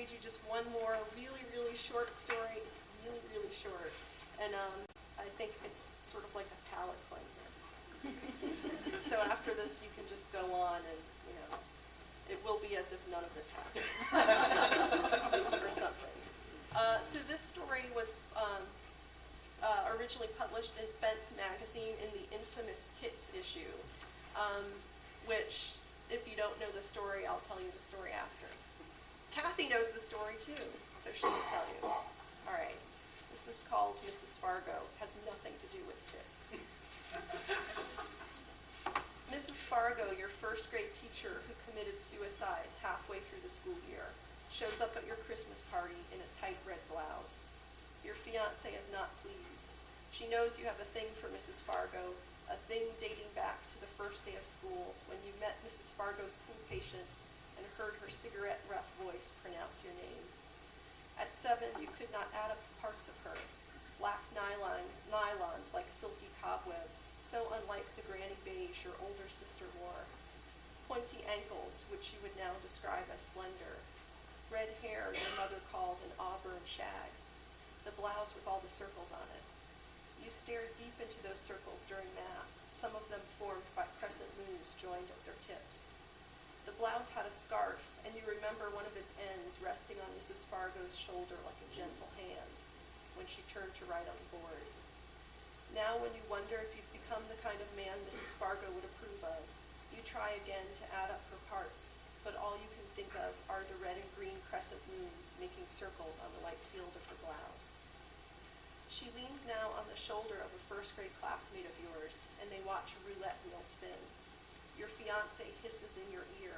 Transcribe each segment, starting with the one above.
read you just one more really, really short story. It's really, really short. And I think it's sort of like a palate cleanser. So after this, you can just go on and, it will be as if none of this happened. Or something. So this story was originally published in Bent's magazine in the infamous Tits issue, which, if you don't know the story, I'll tell you the story after. Kathy knows the story too, so she will tell you. All right, this is called Mrs. Fargo. Has nothing to do with tits. Mrs. Fargo, your first grade teacher who committed suicide halfway through the school year, shows up at your Christmas party in a tight red blouse. Your fiancé is not pleased. She knows you have a thing for Mrs. Fargo, a thing dating back to the first day of school when you met Mrs. Fargo's cool patience and heard her cigarette rough voice pronounce your name. At 7, you could not add up the parts of her. Black nylons like silky cobwebs, so unlike the granny beige your older sister wore. Pointy ankles, which you would now describe as slender. Red hair your mother called an auburn shag. The blouse with all the circles on it. You stared deep into those circles during math, some of them formed by crescent moons joined at their tips. The blouse had a scarf, and you remember one of its ends resting on Mrs. Fargo's shoulder like a gentle hand when she turned to write on the board. Now when you wonder if you've become the kind of man Mrs. Fargo would approve of, you try again to add up her parts, but all you can think of are the red and green crescent moons making circles on the white field of her blouse. She leans now on the shoulder of a first grade classmate of yours, and they watch a roulette wheel spin. Your fiancé hisses in your ear,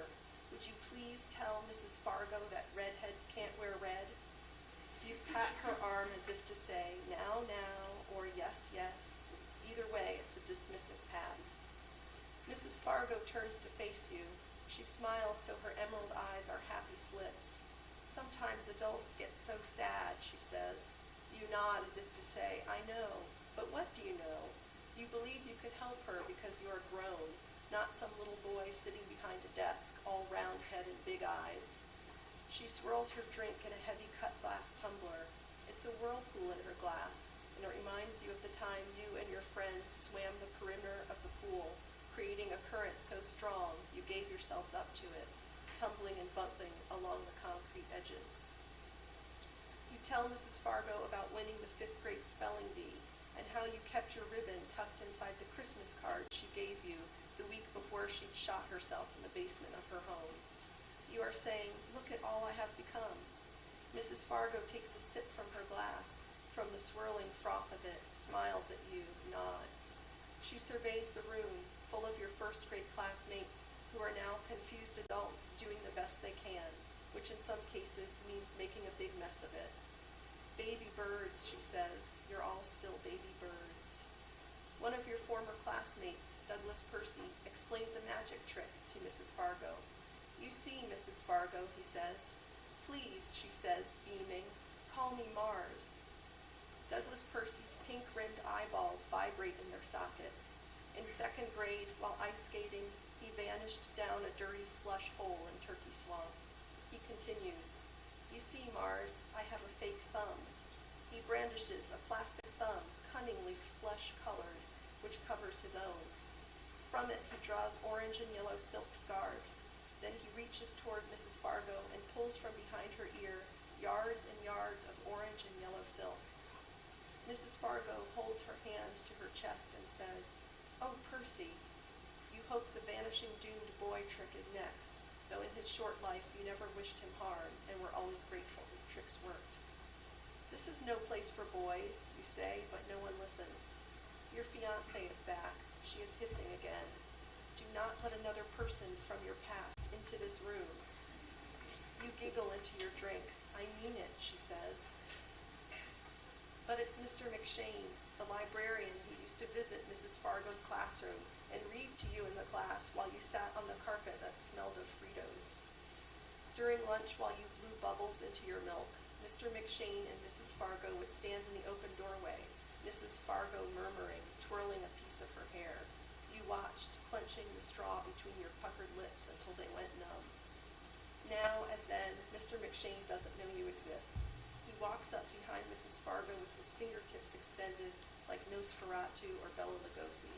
"Would you please tell Mrs. Fargo that redheads can't wear red?" You pat her arm as if to say, "Now, now," or "Yes, yes." Either way, it's a dismissive pat. Mrs. Fargo turns to face you. She smiles so her emerald eyes are happy slits. "Sometimes adults get so sad," she says. You nod as if to say, "I know, but what do you know? You believe you could help her because you are grown, not some little boy sitting behind a desk, all round head and big eyes." She swirls her drink in a heavy cut glass tumbler. It's a whirlpool in her glass, and it reminds you of the time you and your friends swam the perimeter of the pool, creating a current so strong you gave yourselves up to it, tumbling and bumping along the concrete edges. You tell Mrs. Fargo about winning the 5th grade spelling bee and how you kept your ribbon tucked inside the Christmas card she gave you the week before she'd shot herself in the basement of her home. You are saying, "Look at all I have become." Mrs. Fargo takes a sip from her glass, from the swirling froth of it, smiles at you, nods. She surveys the room, full of your first grade classmates who are now confused adults doing the best they can, which in some cases means making a big mess of it. "Baby birds," she says. "You're all still baby birds." One of your former classmates, Douglas Percy, explains a magic trick to Mrs. Fargo. "You see, Mrs. Fargo," he says. "Please," she says, beaming, "call me Mars." Douglas Percy's pink-rimmed eyeballs vibrate in their sockets. In 2nd grade, while ice skating, he vanished down a dirty slush hole in Turkey Swamp. He continues, "You see, Mars, I have a fake thumb." He brandishes a plastic thumb, cunningly flesh-colored, which covers his own. From it, he draws orange and yellow silk scarves. Then he reaches toward Mrs. Fargo and pulls from behind her ear yards and yards of orange and yellow silk. Mrs. Fargo holds her hand to her chest and says, "Oh, Percy." You hope the vanishing doomed boy trick is next, though in his short life you never wished him harm and were always grateful his tricks worked. "This is no place for boys," you say, but no one listens. Your fiancée is back. She is hissing again. "Do not let another person from your past into this room." You giggle into your drink. "I mean it," she says. But it's Mr. McShane, the librarian who used to visit Mrs. Fargo's classroom and read to you in the class while you sat on the carpet that smelled of Fritos. During lunch, while you blew bubbles into your milk, Mr. McShane and Mrs. Fargo would stand in the open doorway, Mrs. Fargo murmuring, twirling a piece of her hair. You watched, clenching the straw between your puckered lips until they went numb. Now, as then, Mr. McShane doesn't know you exist. He walks up behind Mrs. Fargo with his fingertips extended like Nosferatu or Bela Lugosi.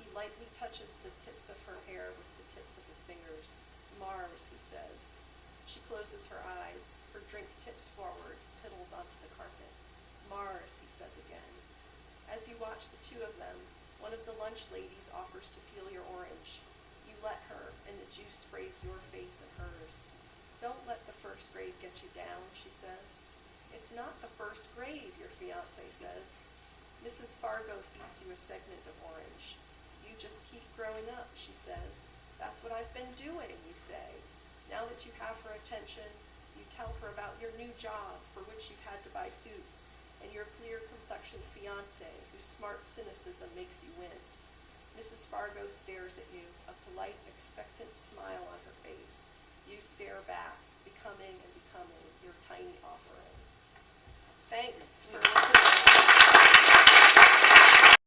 He lightly touches the tips of her hair with the tips of his fingers. Mars, he says. She closes her eyes. Her drink tips forward, piddles onto the carpet. Mars, he says again. As you watch the two of them, one of the lunch ladies offers to peel your orange. You let her, and the juice sprays your face and hers. Don't let the first grade get you down, she says. It's not the first grade, your fiancé says. Mrs. Fargo feeds you a segment of orange. You just keep growing up, she says. That's what I've been doing, you say. Now that you have her attention, you tell her about your new job for which you've had to buy suits, and your clear-complexioned fiancé whose smart cynicism makes you wince. Mrs. Fargo stares at you, a polite, expectant smile on her face. You stare back, becoming and becoming your tiny offering. Thanks for